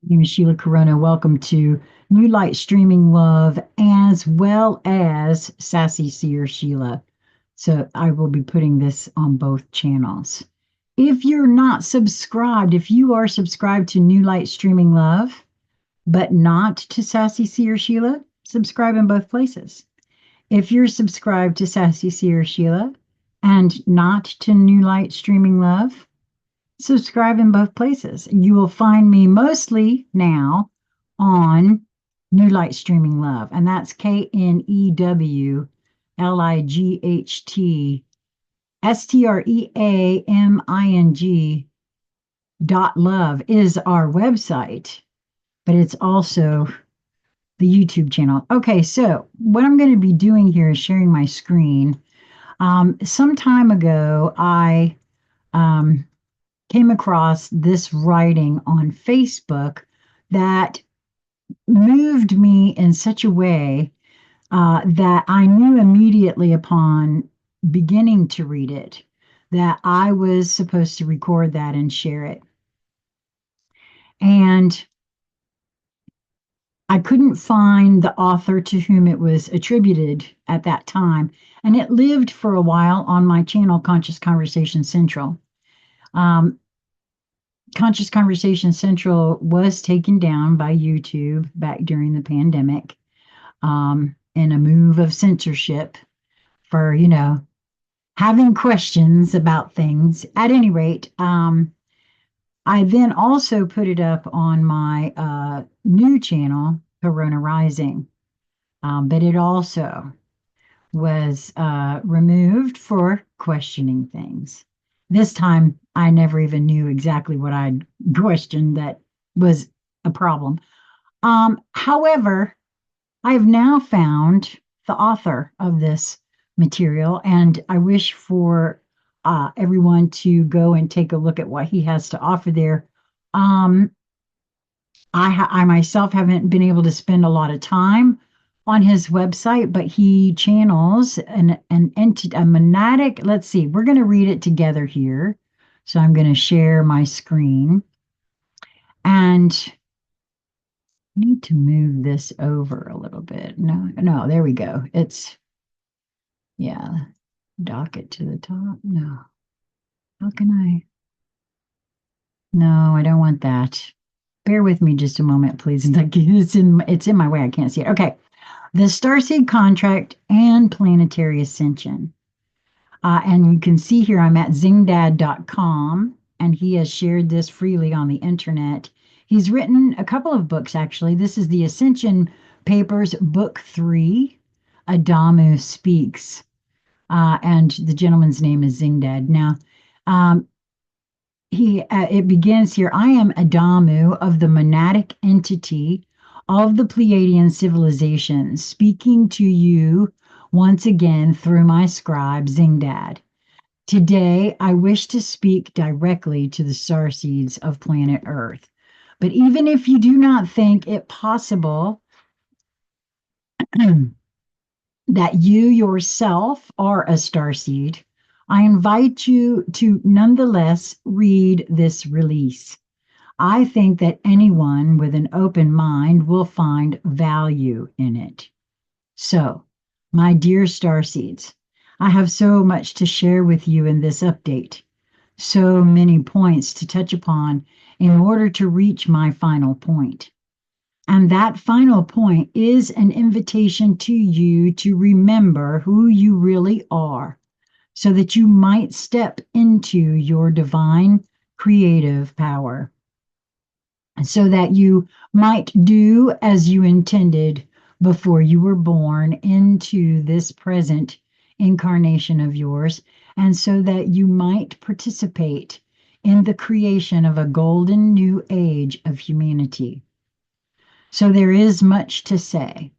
Name is Sheila Corona. Welcome to New Light Streaming Love as well as Sassy Seer Sheila. So I will be putting this on both channels. If you're not subscribed, if you are subscribed to New Light Streaming Love, but not to Sassy Seer Sheila, subscribe in both places. If you're subscribed to Sassy Seer Sheila and not to New Light Streaming Love, subscribe in both places. You will find me mostly now on New Light Streaming Love, and that's KNEWLIGHTSTREAMING.love is our website, but it's also the YouTube channel. Okay, so what I'm going to be doing here is sharing my screen. Some time ago, I came across this writing on Facebook that moved me in such a way that I knew immediately upon beginning to read it that I was supposed to record that and share it. And I couldn't find the author to whom it was attributed at that time. And it lived for a while on my channel, Conscious Conversation Central. Conscious Conversation Central was taken down by YouTube back during the pandemic in a move of censorship for, having questions about things. At any rate, I then also put it up on my new channel, Corona Rising, but it also was removed for questioning things. This time, I never even knew exactly what I'd questioned that was a problem. However, I have now found the author of this material, and I wish for everyone to go and take a look at what he has to offer there. I myself haven't been able to spend a lot of time on his website, but he channels an entity, a monadic. Let's see, we're going to read it together here. So I'm going to share my screen and need to move this over a little bit. No, there we go. Yeah, dock it to the top. No, how can I? No, I don't want that. Bear with me just a moment, please. It's in my way. I can't see it. Okay. The Starseed Contract and Planetary Ascension. And you can see here I'm at Zingdad.com, and he has shared this freely on the internet. He's written a couple of books, actually. This is the Ascension Papers, Book 3, Adamu Speaks. And the gentleman's name is Zingdad. Now, it begins here. I am Adamu of the monadic entity of the Pleiadian civilization, speaking to you once again through my scribe, Zingdad. Today, I wish to speak directly to the starseeds of planet Earth. But even if you do not think it possible that you yourself are a starseed, I invite you to nonetheless read this release. I think that anyone with an open mind will find value in it. So, my dear starseeds, I have so much to share with you in this update, so many points to touch upon in order to reach my final point. And that final point is an invitation to you to remember who you really are, so that you might step into your divine creative power, so that you might do as you intended before you were born into this present incarnation of yours, and so that you might participate in the creation of a golden new age of humanity. So there is much to say.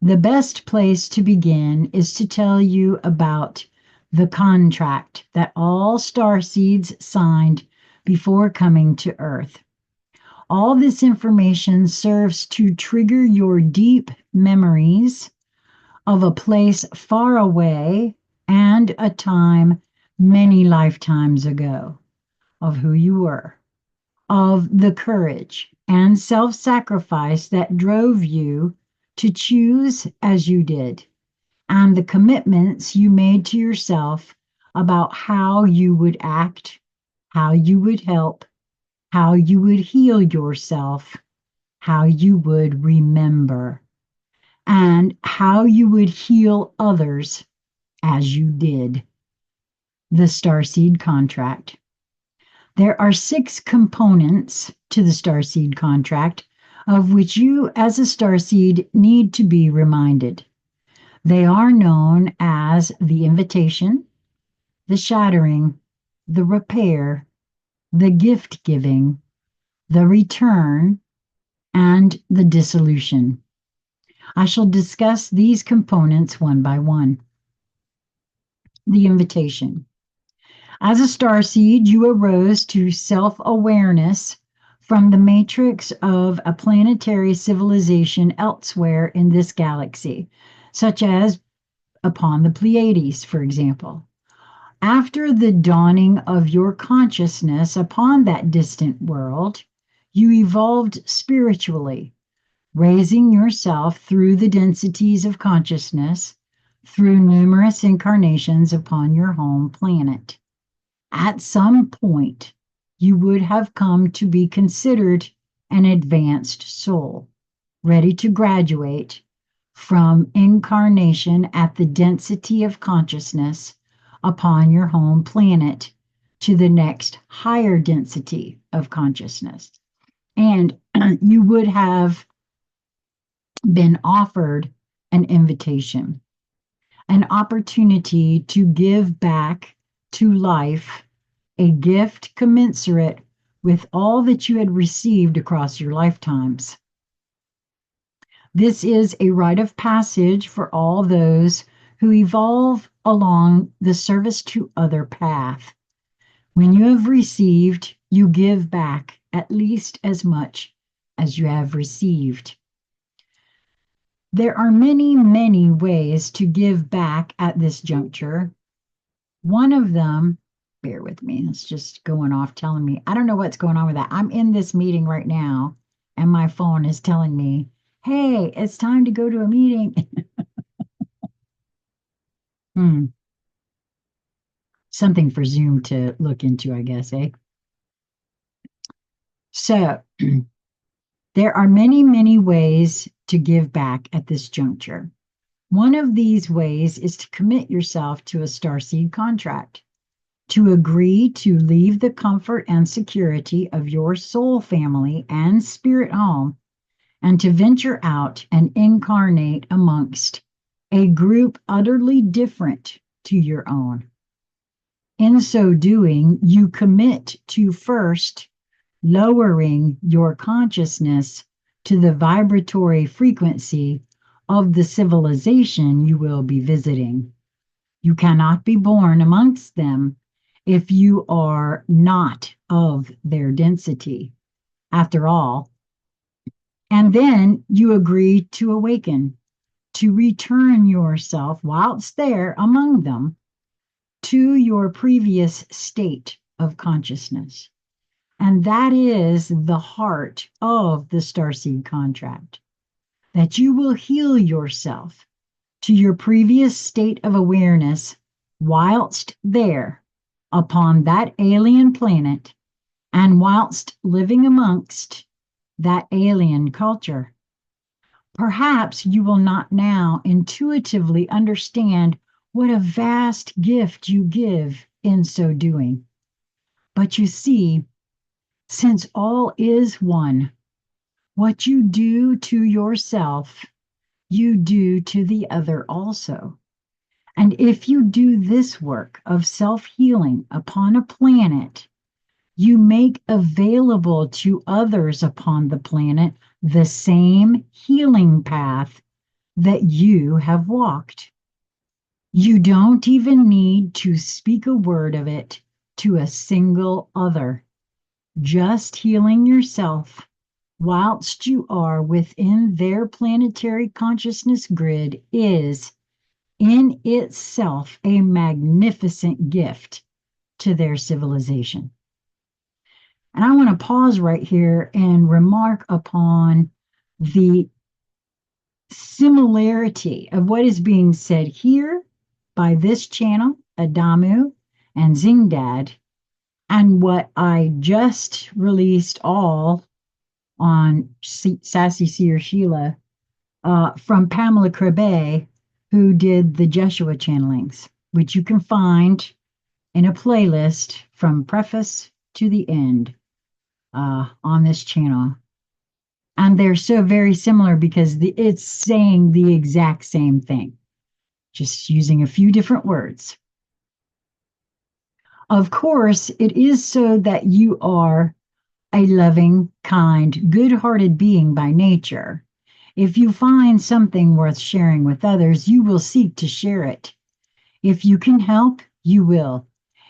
The best place to begin is to tell you about the contract that all starseeds signed before coming to Earth. All this information serves to trigger your deep memories of a place far away and a time many lifetimes ago, of who you were, of the courage and self sacrifice that drove you to choose as you did, and the commitments you made to yourself about how you would act, how you would help, how you would heal yourself, how you would remember, and how you would heal others as you did. The Starseed Contract. There are 6 components to the Starseed Contract of which you, as a Starseed, need to be reminded. They are known as the invitation, the shattering, the repair, the gift giving, the return, and the dissolution. I shall discuss these components one by one. The invitation. As a starseed, you arose to self-awareness from the matrix of a planetary civilization elsewhere in this galaxy, such as upon the Pleiades, for example. After the dawning of your consciousness upon that distant world, you evolved spiritually, raising yourself through the densities of consciousness, through numerous incarnations upon your home planet. At some point, you would have come to be considered an advanced soul, ready to graduate from incarnation at the density of consciousness upon your home planet to the next higher density of consciousness. And you would have been offered an invitation, an opportunity to give back to life a gift commensurate with all that you had received across your lifetimes. This is a rite of passage for all those who evolve along the service to other path. When you have received, you give back at least as much as you have received. There are many, many ways to give back at this juncture. One of them, bear with me, it's just going off telling me, I don't know what's going on with that. I'm in this meeting right now, and my phone is telling me, hey, it's time to go to a meeting. Something for Zoom to look into, I guess, eh? So, there are many, many ways to give back at this juncture. One of these ways is to commit yourself to a starseed contract, to agree to leave the comfort and security of your soul family and spirit home, and to venture out and incarnate amongst a group utterly different to your own. In so doing, you commit to first lowering your consciousness to the vibratory frequency of the civilization you will be visiting. You cannot be born amongst them if you are not of their density, after all. And then you agree to awaken, to return yourself whilst there among them to your previous state of consciousness. And that is the heart of the Starseed contract, that you will heal yourself to your previous state of awareness whilst there upon that alien planet and whilst living amongst that alien culture. Perhaps you will not now intuitively understand what a vast gift you give in so doing. But you see, since all is one, what you do to yourself, you do to the other also. And if you do this work of self-healing upon a planet, you make available to others upon the planet the same healing path that you have walked. You don't even need to speak a word of it to a single other. Just healing yourself whilst you are within their planetary consciousness grid is in itself a magnificent gift to their civilization. And I want to pause right here and remark upon the similarity of what is being said here by this channel, Adamu and Zingdad, and what I just released all on Sassy Seer Sheila from Pamela Crebe, who did the Jeshua channelings, which you can find in a playlist from preface to the end on this channel. And they're so very similar because it's saying the exact same thing, just using a few different words. Of course, it is so that you are a loving, kind, good-hearted being by nature. If you find something worth sharing with others, you will seek to share it. If you can help, you will.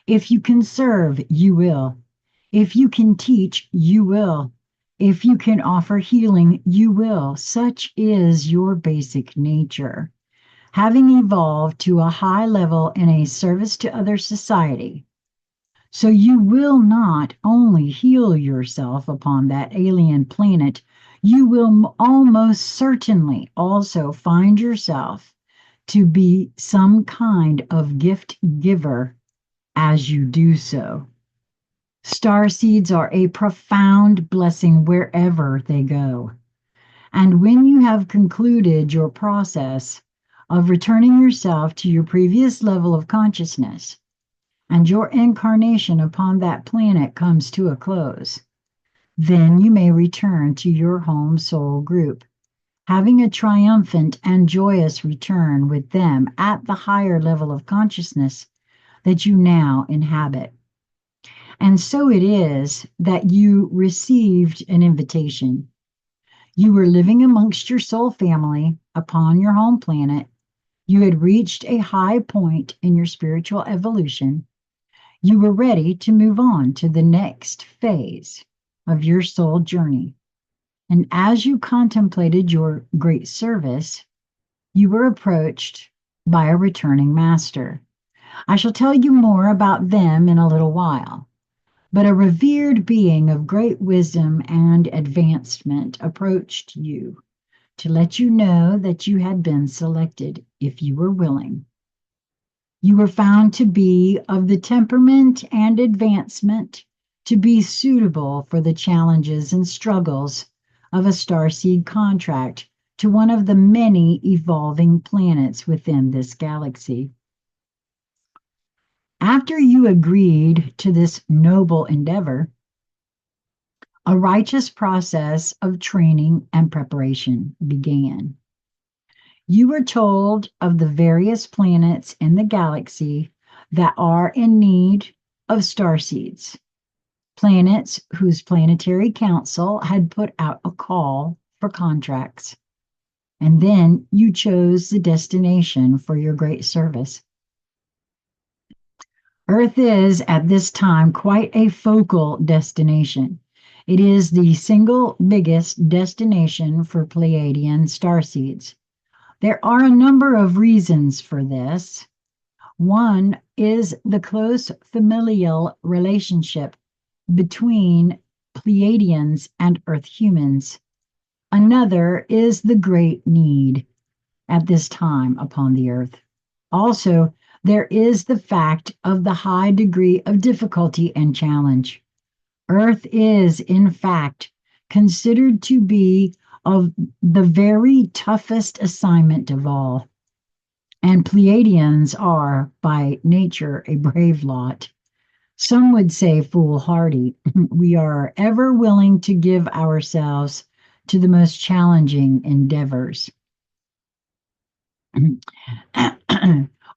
If you can serve, you will. If you can teach, you will. If you can offer healing, you will. Such is your basic nature. Having evolved to a high level in a service to other society, so you will not only heal yourself upon that alien planet, you will almost certainly also find yourself to be some kind of gift giver as you do so. Star seeds are a profound blessing wherever they go. And when you have concluded your process of returning yourself to your previous level of consciousness, and your incarnation upon that planet comes to a close, then you may return to your home soul group, having a triumphant and joyous return with them at the higher level of consciousness that you now inhabit. And so it is that you received an invitation. You were living amongst your soul family upon your home planet. You had reached a high point in your spiritual evolution. You were ready to move on to the next phase of your soul journey. And as you contemplated your great service, you were approached by a returning master. I shall tell you more about them in a little while. But a revered being of great wisdom and advancement approached you to let you know that you had been selected if you were willing. You were found to be of the temperament and advancement to be suitable for the challenges and struggles of a starseed contract to one of the many evolving planets within this galaxy. After you agreed to this noble endeavor, a righteous process of training and preparation began. You were told of the various planets in the galaxy that are in need of starseeds, planets whose planetary council had put out a call for contracts. And then you chose the destination for your great service. Earth is, at this time, quite a focal destination. It is the single biggest destination for Pleiadian starseeds. There are a number of reasons for this. One is the close familial relationship between Pleiadians and Earth humans. Another is the great need at this time upon the Earth. Also, there is the fact of the high degree of difficulty and challenge. Earth is, in fact, considered to be of the very toughest assignment of all. And Pleiadians are, by nature, a brave lot. Some would say foolhardy. We are ever willing to give ourselves to the most challenging endeavors.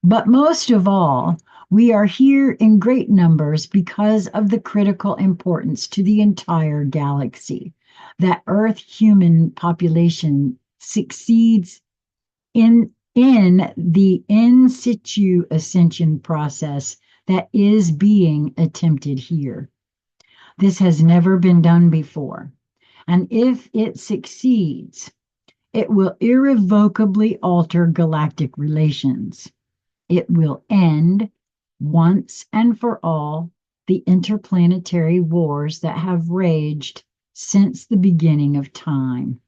But most of all, we are here in great numbers because of the critical importance to the entire galaxy that Earth human population succeeds in the in situ ascension process that is being attempted here. This has never been done before. And if it succeeds, it will irrevocably alter galactic relations. It will end once and for all the interplanetary wars that have raged since the beginning of time.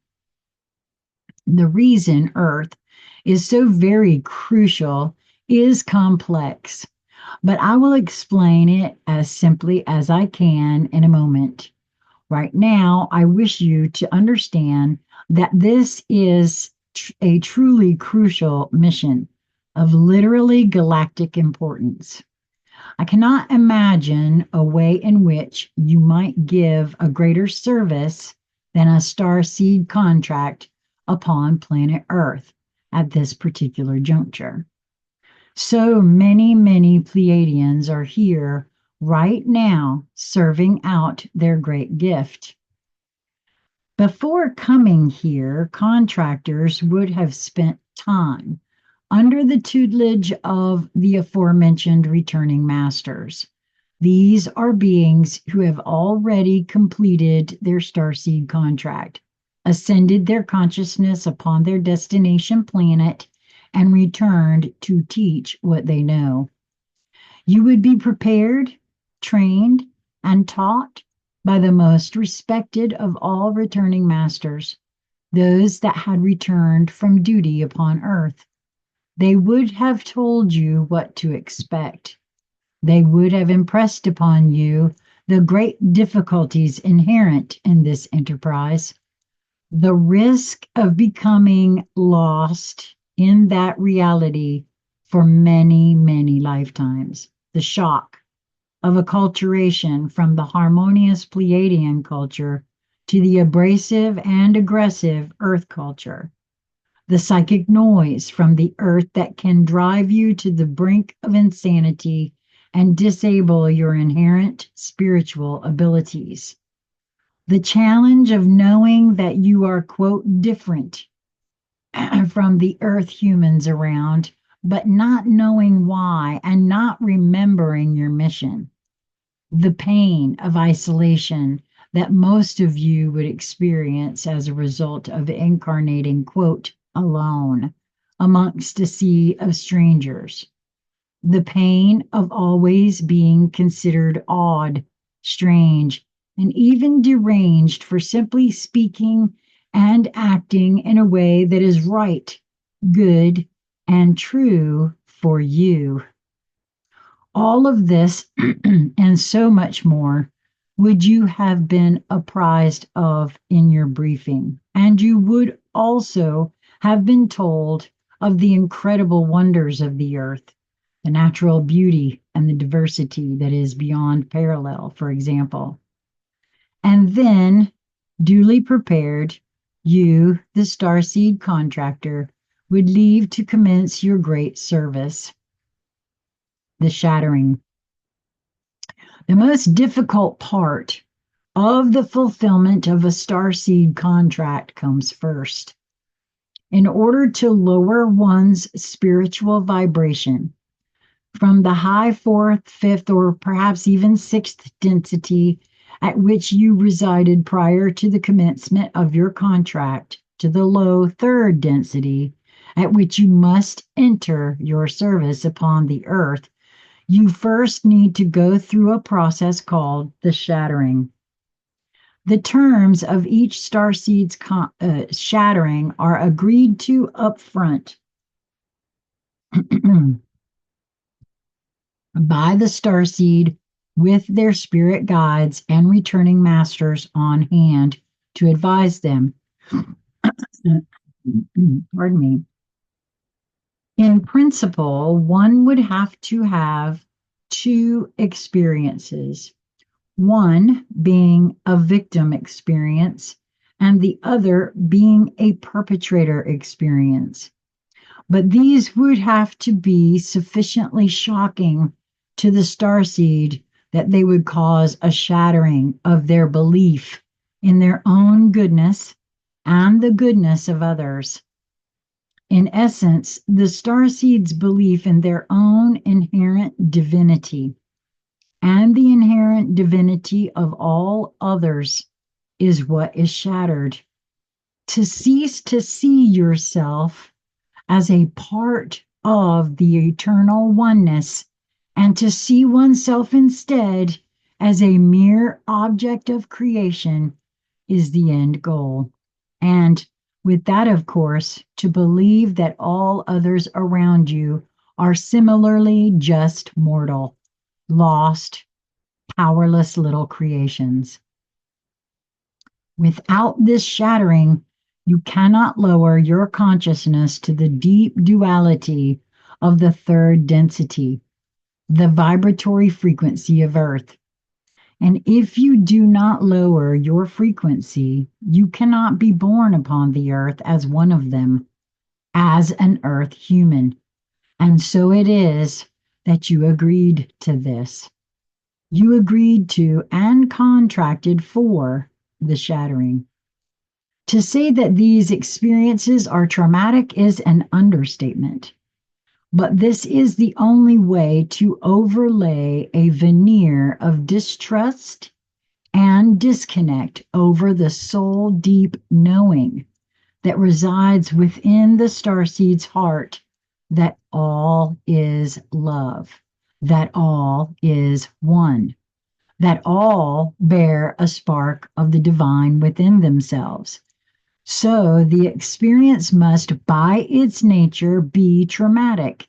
The reason Earth is so very crucial is complex, but I will explain it as simply as I can in a moment. Right now, I wish you to understand that this is a truly crucial mission of literally galactic importance. I cannot imagine a way in which you might give a greater service than a starseed contract upon planet Earth at this particular juncture. So many, many Pleiadians are here right now serving out their great gift. Before coming here, contractors would have spent time under the tutelage of the aforementioned returning masters. These are beings who have already completed their starseed contract, ascended their consciousness upon their destination planet, and returned to teach what they know. You would be prepared, trained, and taught by the most respected of all returning masters, those that had returned from duty upon earth. They would have told you what to expect. They would have impressed upon you the great difficulties inherent in this enterprise, the risk of becoming lost in that reality for many, many lifetimes, the shock of acculturation from the harmonious Pleiadian culture to the abrasive and aggressive Earth culture, the psychic noise from the Earth that can drive you to the brink of insanity and disable your inherent spiritual abilities. The challenge of knowing that you are, quote, different from the Earth humans around, but not knowing why and not remembering your mission. The pain of isolation that most of you would experience as a result of incarnating, quote, alone amongst a sea of strangers. The pain of always being considered odd, strange, and even deranged for simply speaking and acting in a way that is right, good, and true for you. All of this and so much more would you have been apprised of in your briefing, and you would also have been told of the incredible wonders of the earth, the natural beauty and the diversity that is beyond parallel, for example. And then, duly prepared, you, the starseed contractor, would leave to commence your great service, the shattering. The most difficult part of the fulfillment of a starseed contract comes first. In order to lower one's spiritual vibration from the high fourth, fifth, or perhaps even sixth density at which you resided prior to the commencement of your contract to the low third density at which you must enter your service upon the earth, you first need to go through a process called the shattering. The terms of each starseed's shattering are agreed to up front by the starseed with their spirit guides and returning masters on hand to advise them. Pardon me. In principle, one would have to have two experiences, one being a victim experience and the other being a perpetrator experience. But these would have to be sufficiently shocking to the starseed that they would cause a shattering of their belief in their own goodness and the goodness of others. In essence, the starseed's belief in their own inherent divinity and the inherent divinity of all others is what is shattered. To cease to see yourself as a part of the eternal oneness and to see oneself instead as a mere object of creation is the end goal. And with that, of course, to believe that all others around you are similarly just mortal, lost, powerless little creations. Without this shattering, you cannot lower your consciousness to the deep duality of the third density, the vibratory frequency of Earth. And if you do not lower your frequency, you cannot be born upon the earth as one of them, as an earth human. And so it is that you agreed to this. You agreed to and contracted for the shattering. To say that these experiences are traumatic is an understatement. But this is the only way to overlay a veneer of distrust and disconnect over the soul deep knowing that resides within the starseed's heart that all is love, that all is one, that all bear a spark of the divine within themselves. So the experience must, by its nature, be traumatic.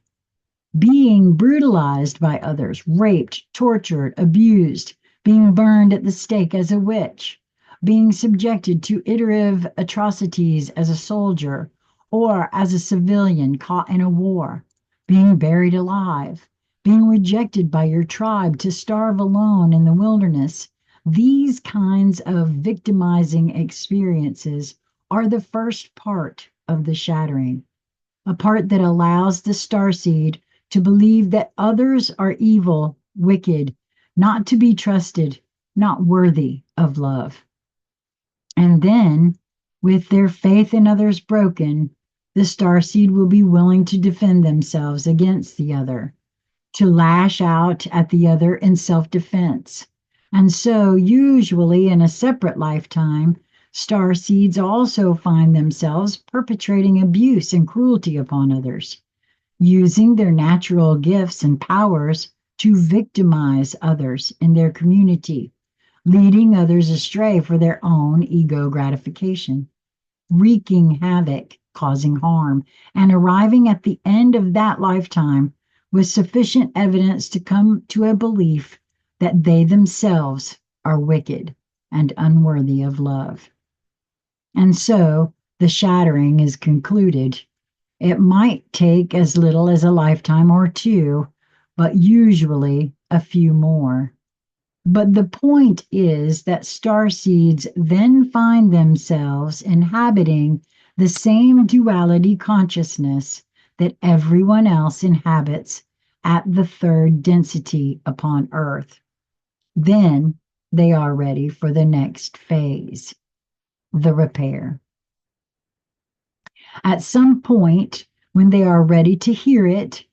Being brutalized by others, raped, tortured, abused, being burned at the stake as a witch, being subjected to iterative atrocities as a soldier or as a civilian caught in a war, being buried alive, being rejected by your tribe to starve alone in the wilderness. These kinds of victimizing experiences are the first part of the shattering, a part that allows the starseed to believe that others are evil, wicked, not to be trusted, not worthy of love. And then, with their faith in others broken, the starseed will be willing to defend themselves against the other, to lash out at the other in self-defense. And so, usually in a separate lifetime, starseeds also find themselves perpetrating abuse and cruelty upon others, using their natural gifts and powers to victimize others in their community, leading others astray for their own ego gratification, wreaking havoc, causing harm, and arriving at the end of that lifetime with sufficient evidence to come to a belief that they themselves are wicked and unworthy of love. And so the shattering is concluded. It might take as little as a lifetime or two, but usually a few more. But the point is that starseeds then find themselves inhabiting the same duality consciousness that everyone else inhabits at the third density upon Earth. Then they are ready for the next phase, the repair. At some point, when they are ready to hear it,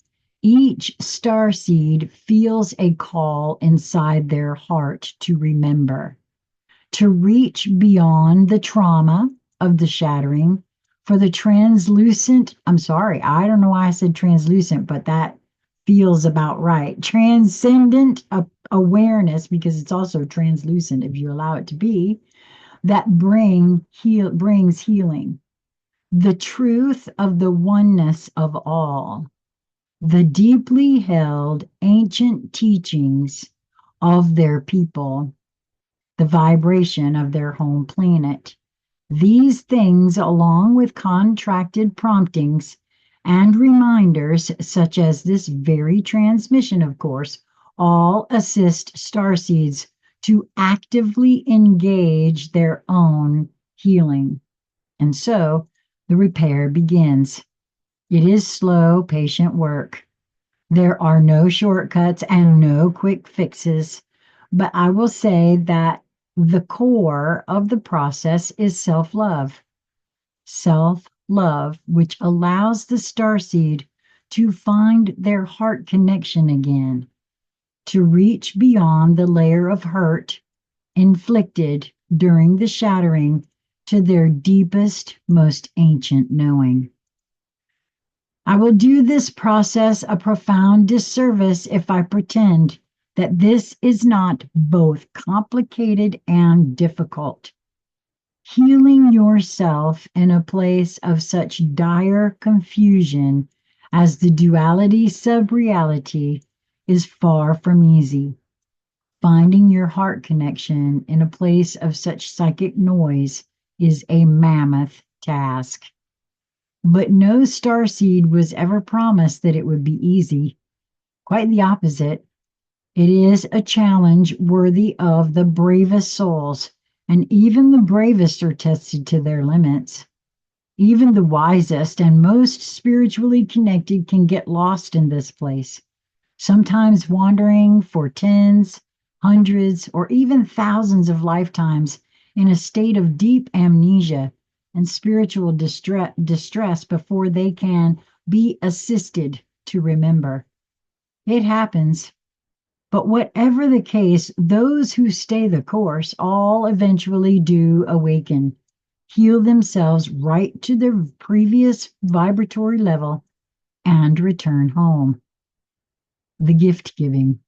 each starseed feels a call inside their heart to remember, to reach beyond the trauma of the shattering for the translucent. I'm sorry, I don't know why I said translucent, but that feels about right. Transcendent awareness, because it's also translucent if you allow it to be, that brings healing. The truth of the oneness of all, the deeply held ancient teachings of their people, the vibration of their home planet. These things, along with contracted promptings and reminders, such as this very transmission, of course, all assist starseeds to actively engage their own healing. And so the repair begins. It is slow, patient work. There are no shortcuts and no quick fixes, but I will say that the core of the process is self-love. Self-love, which allows the starseed to find their heart connection again, to reach beyond the layer of hurt inflicted during the shattering to their deepest, most ancient knowing. I will do this process a profound disservice if I pretend that this is not both complicated and difficult. Healing yourself in a place of such dire confusion as the duality sub-reality is far from easy. Finding your heart connection in a place of such psychic noise is a mammoth task. But no starseed was ever promised that it would be easy. Quite the opposite. It is a challenge worthy of the bravest souls, and even the bravest are tested to their limits. Even the wisest and most spiritually connected can get lost in this place, sometimes wandering for tens, hundreds, or even thousands of lifetimes in a state of deep amnesia and spiritual distress before they can be assisted to remember. It happens. But whatever the case, those who stay the course all eventually do awaken, heal themselves right to their previous vibratory level, and return home. The gift giving.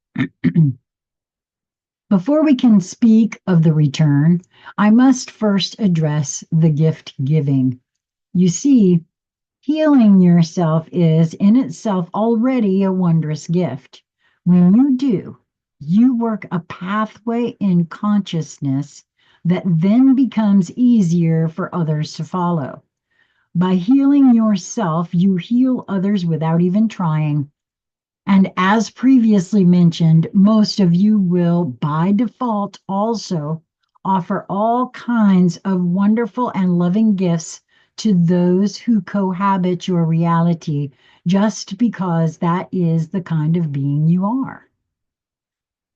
Before we can speak of the return, I must first address the gift giving. You see, healing yourself is in itself already a wondrous gift. When you do, you work a pathway in consciousness that then becomes easier for others to follow. By healing yourself, you heal others without even trying. And as previously mentioned, most of you will, by default, also offer all kinds of wonderful and loving gifts to those who cohabit your reality, just because that is the kind of being you are.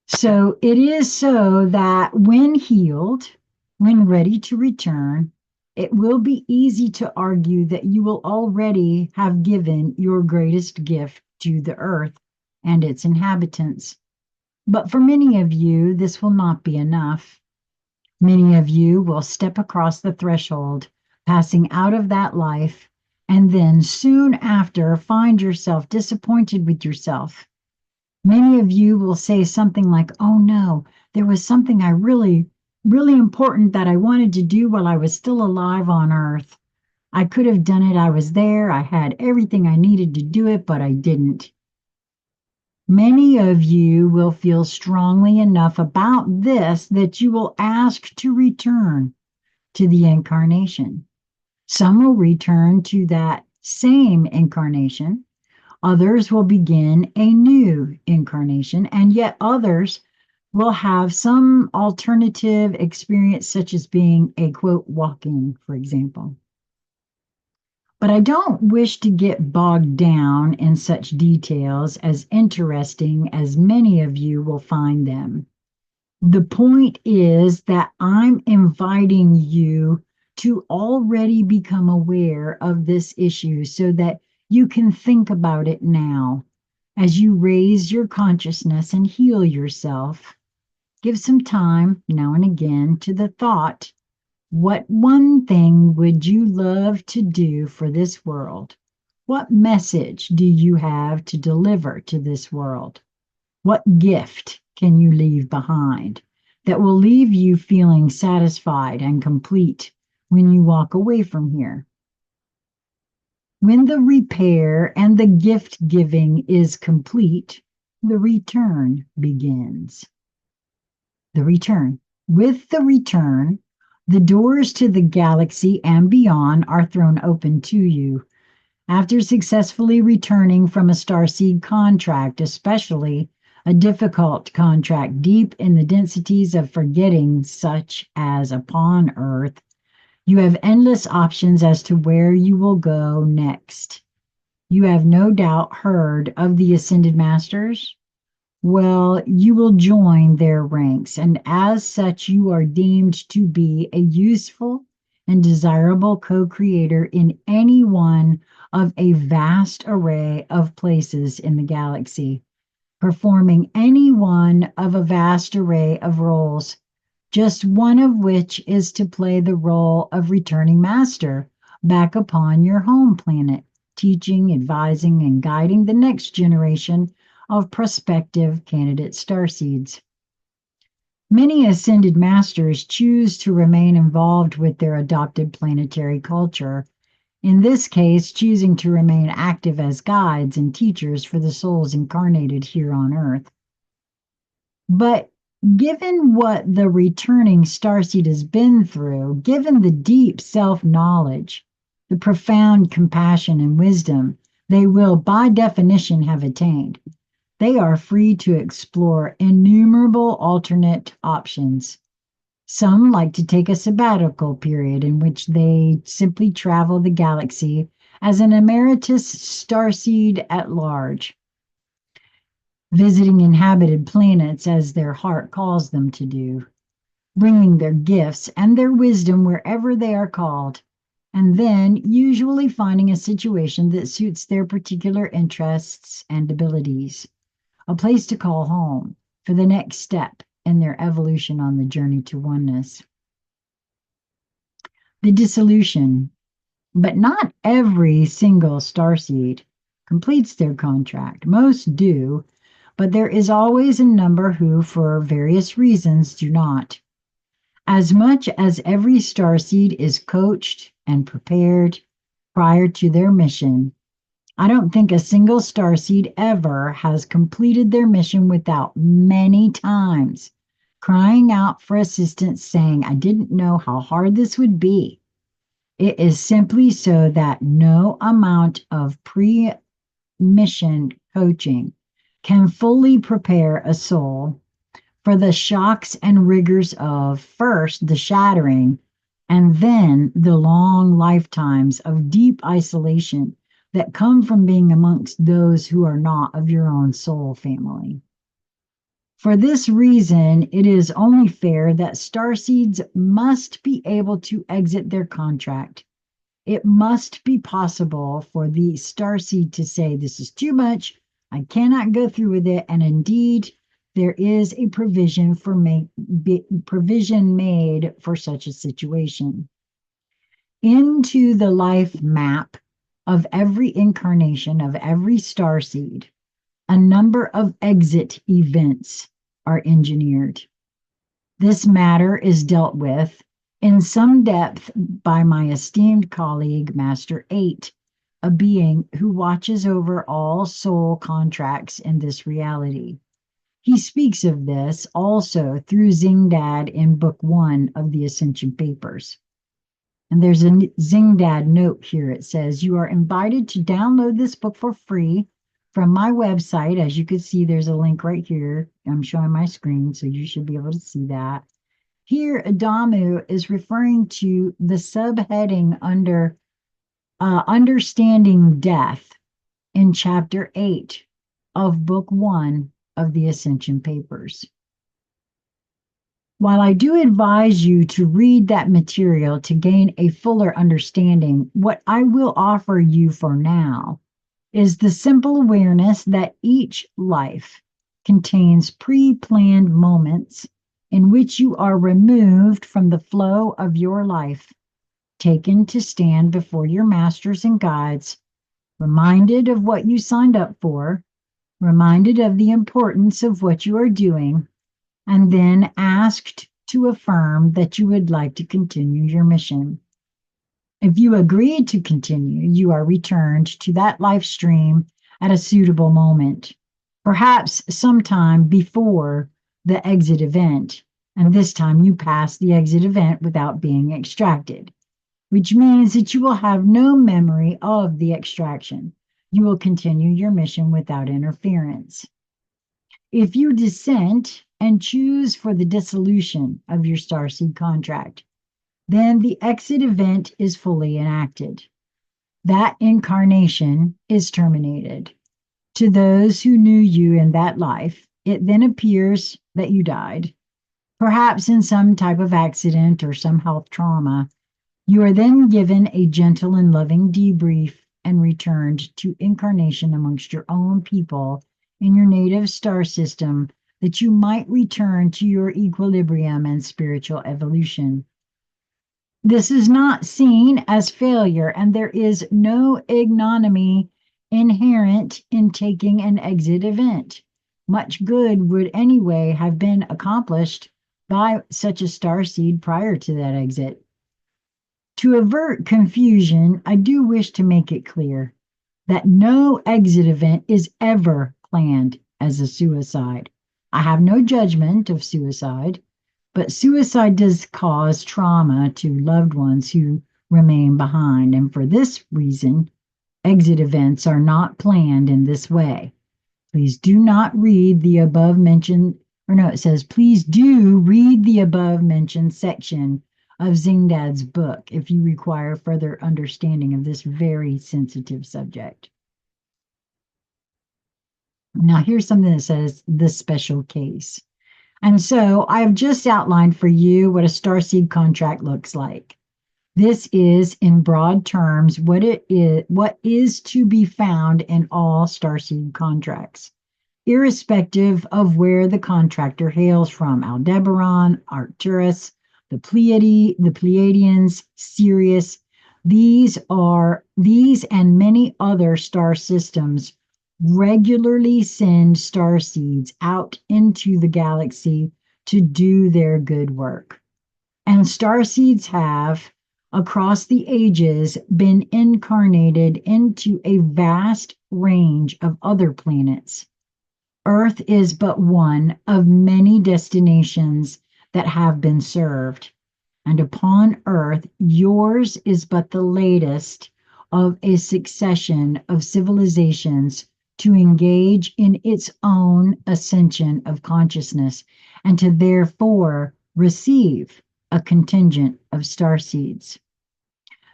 So it is so that when healed, when ready to return, it will be easy to argue that you will already have given your greatest gift to the earth and its inhabitants. But for many of you, this will not be enough. Many of you will step across the threshold, passing out of that life, and then soon after find yourself disappointed with yourself. Many of you will say something like, "Oh no, there was something I really important that I wanted to do while I was still alive on earth. I could have done it. I was there. I had everything I needed to do it, but I didn't." Many of you will feel strongly enough about this that you will ask to return to the incarnation. Some will return to that same incarnation. Others will begin a new incarnation, and yet others will have some alternative experience, such as being a quote, walk-in, for example. But I don't wish to get bogged down in such details, as interesting as many of you will find them. The point is that I'm inviting you to already become aware of this issue so that you can think about it now as you raise your consciousness and heal yourself. Give some time now and again to the thought, what one thing would you love to do for this world? What message do you have to deliver to this world? What gift can you leave behind that will leave you feeling satisfied and complete when you walk away from here? When the repair and the gift giving is complete, the return begins. The return. With the return, the doors to the galaxy and beyond are thrown open to you. After successfully returning from a starseed contract, especially a difficult contract deep in the densities of forgetting, such as upon Earth, you have endless options as to where you will go next. You have no doubt heard of the Ascended Masters. Well, you will join their ranks, and as such, you are deemed to be a useful and desirable co-creator in any one of a vast array of places in the galaxy, performing any one of a vast array of roles, just one of which is to play the role of returning master back upon your home planet, teaching, advising, and guiding the next generation of prospective candidate starseeds. Many ascended masters choose to remain involved with their adopted planetary culture, in this case, choosing to remain active as guides and teachers for the souls incarnated here on Earth. But given what the returning starseed has been through, given the deep self-knowledge, the profound compassion and wisdom they will by definition have attained, they are free to explore innumerable alternate options. Some like to take a sabbatical period in which they simply travel the galaxy as an emeritus starseed at large, visiting inhabited planets as their heart calls them to do, bringing their gifts and their wisdom wherever they are called, and then usually finding a situation that suits their particular interests and abilities, a place to call home for the next step in their evolution on the journey to oneness. The dissolution, but not every single starseed completes their contract. Most do, but there is always a number who, for various reasons, do not. As much as every starseed is coached and prepared prior to their mission, I don't think a single starseed ever has completed their mission without many times crying out for assistance, saying, I didn't know how hard this would be. It is simply so that no amount of pre-mission coaching can fully prepare a soul for the shocks and rigors of first the shattering and then the long lifetimes of deep isolation that come from being amongst those who are not of your own soul family. For this reason, it is only fair that starseeds must be able to exit their contract. It must be possible for the starseed to say, this is too much, I cannot go through with it, and indeed, there is a provision made for such a situation. Into the life map of every incarnation of every starseed, a number of exit events are engineered. This matter is dealt with in some depth by my esteemed colleague, Master 8, a being who watches over all soul contracts in this reality. He speaks of this also through Zingdad in Book 1 of the Ascension Papers. And there's a Zingdad note here. It says, you are invited to download this book for free from my website. As you can see, there's a link right here. I'm showing my screen, so you should be able to see that. Here, Adamu is referring to the subheading under Understanding Death in Chapter 8 of Book 1 of the Ascension Papers. While I do advise you to read that material to gain a fuller understanding, what I will offer you for now is the simple awareness that each life contains pre-planned moments in which you are removed from the flow of your life, taken to stand before your masters and guides, reminded of what you signed up for, reminded of the importance of what you are doing, and then asked to affirm that you would like to continue your mission. If you agree to continue, you are returned to that life stream at a suitable moment, perhaps sometime before the exit event, and this time you pass the exit event without being extracted, which means that you will have no memory of the extraction. You will continue your mission without interference. If you dissent and choose for the dissolution of your starseed contract, then the exit event is fully enacted. That incarnation is terminated. To those who knew you in that life, it then appears that you died, perhaps in some type of accident or some health trauma. You are then given a gentle and loving debrief and returned to incarnation amongst your own people in your native star system, that you might return to your equilibrium and spiritual evolution. This is not seen as failure, and there is no ignominy inherent in taking an exit event. Much good would anyway have been accomplished by such a starseed prior to that exit. To avert confusion, I do wish to make it clear that no exit event is ever planned as a suicide. I have no judgment of suicide, but suicide does cause trauma to loved ones who remain behind. And for this reason, exit events are not planned in this way. Please do not read the above mentioned, or no, it says, please do read the above mentioned section of Zingdad's book if you require further understanding of this very sensitive subject. Now, here's something that says the special case. And so I have just outlined for you what a starseed contract looks like. This is, in broad terms, what is to be found in all starseed contracts, irrespective of where the contractor hails from: Aldebaran, Arcturus, the Pleiadians, Sirius. These and many other star systems regularly send starseeds out into the galaxy to do their good work. And starseeds have, across the ages, been incarnated into a vast range of other planets. Earth is but one of many destinations that have been served. And upon Earth, yours is but the latest of a succession of civilizations to engage in its own ascension of consciousness and to therefore receive a contingent of starseeds.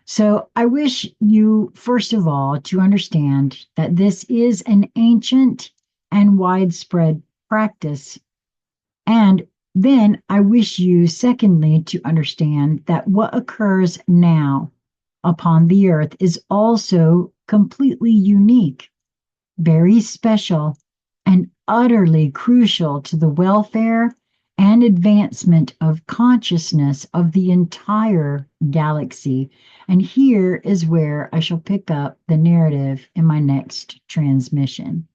So I wish you, first of all, to understand that this is an ancient and widespread practice. And then I wish you, secondly, to understand that what occurs now upon the earth is also completely unique, very special, and utterly crucial to the welfare and advancement of consciousness of the entire galaxy. And here is where I shall pick up the narrative in my next transmission.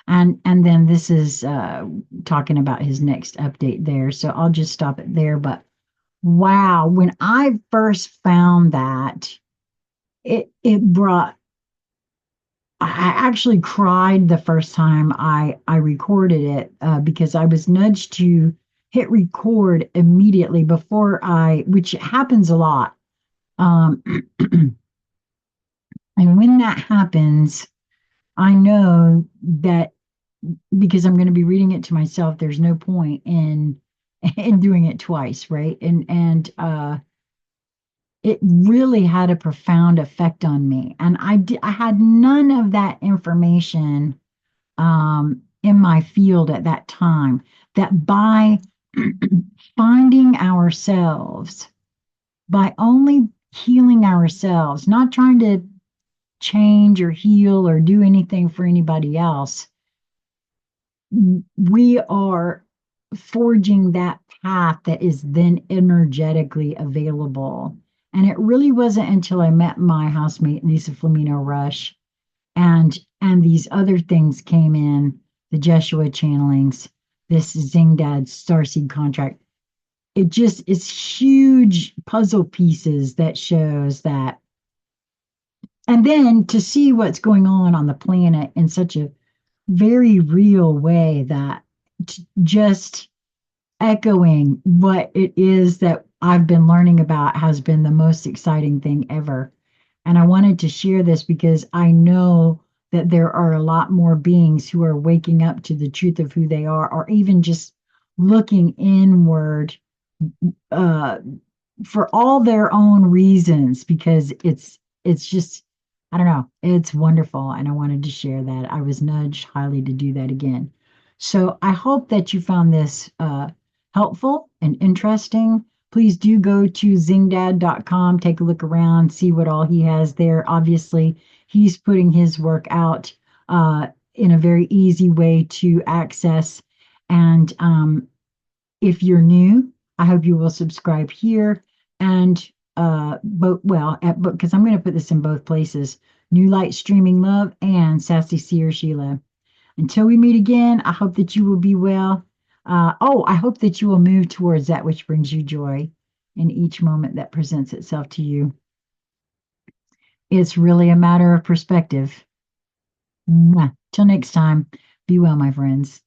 And then this is talking about his next update there. So I'll just stop it there. But wow, when I first found that, it brought, I actually cried the first time I recorded it because I was nudged to hit record immediately before which happens a lot. And when that happens, I know that because I'm going to be reading it to myself, there's no point in doing it twice, right? And it really had a profound effect on me. And I had none of that information in my field at that time. That by finding ourselves, by only healing ourselves, not trying to change or heal or do anything for anybody else, we are forging that path that is then energetically available. And it really wasn't until I met my housemate, Lisa Flamino Rush, and these other things came in, the Jeshua channelings, this Zingdad Starseed contract. It just is huge puzzle pieces that shows that. And then to see what's going on the planet in such a very real way, that just echoing what it is that I've been learning about has been the most exciting thing ever. And I wanted to share this because I know that there are a lot more beings who are waking up to the truth of who they are, or even just looking inward for all their own reasons, because it's just, I don't know, it's wonderful. And I wanted to share that. I was nudged highly to do that again. So I hope that you found this helpful and interesting. Please do go to zingdad.com, take a look around, see what all he has there. Obviously, he's putting his work out in a very easy way to access. And if you're new, I hope you will subscribe here and because I'm going to put this in both places. New Light Streaming Love, and Sassy Seer Sheila. Until we meet again, I hope that you will be well. I hope that you will move towards that which brings you joy in each moment that presents itself to you. It's really a matter of perspective. Mwah. Till next time, be well, my friends.